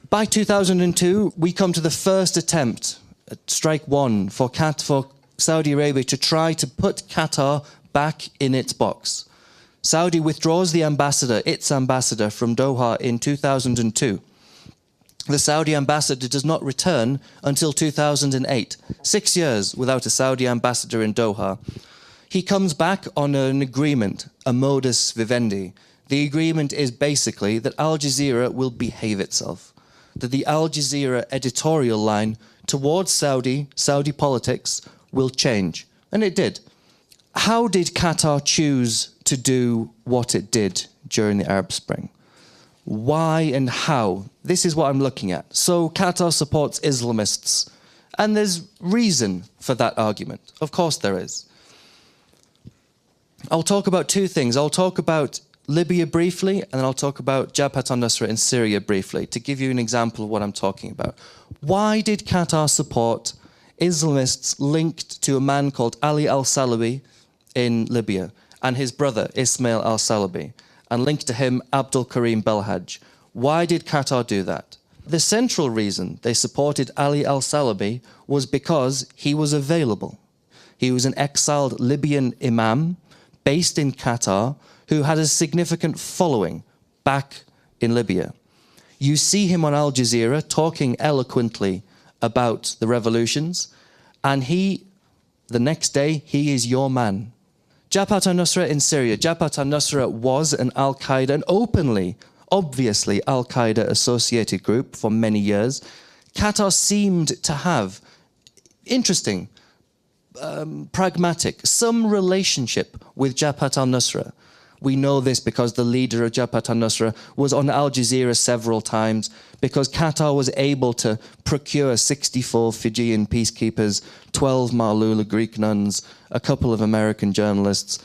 By 2002, we come to the first attempt, strike one, for Saudi Arabia to try to put Qatar back in its box. Saudi withdraws its ambassador from Doha in 2002. The Saudi ambassador does not return until 2008, 6 years without a Saudi ambassador in Doha. He comes back on an agreement, a modus vivendi. The agreement is basically that Al Jazeera will behave itself, that the Al Jazeera editorial line towards Saudi politics will change. And it did. How did Qatar choose to do what it did during the Arab Spring? Why and how? This is what I'm looking at. So Qatar supports Islamists, and there's reason for that argument. Of course there is. I'll talk about two things. I'll talk about Libya briefly, and then I'll talk about Jabhat al-Nusra in Syria briefly, to give you an example of what I'm talking about. Why did Qatar support Islamists linked to a man called Ali al-Salabi in Libya, and his brother Ismail al-Salabi, and linked to him Abdul Karim Belhaj? Why did Qatar do that? The central reason they supported Ali al-Salabi was because he was available. He was an exiled Libyan imam based in Qatar who had a significant following back in Libya. You see him on Al Jazeera talking eloquently about the revolutions, and the next day, he is your man. Jabhat al-Nusra in Syria. Jabhat al-Nusra was an Al-Qaeda, an obviously Al-Qaeda associated group for many years. Qatar seemed to have, interesting, pragmatic, some relationship with Jabhat al-Nusra. We know this because the leader of Jabhat al-Nusra was on Al Jazeera several times, because Qatar was able to procure 64 Fijian peacekeepers, 12 Ma'lula Greek nuns, a couple of American journalists,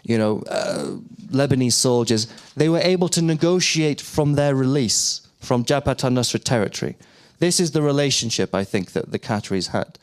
Lebanese soldiers. They were able to negotiate from their release from Jabhat al-Nusra territory. This is the relationship, I think, that the Qataris had.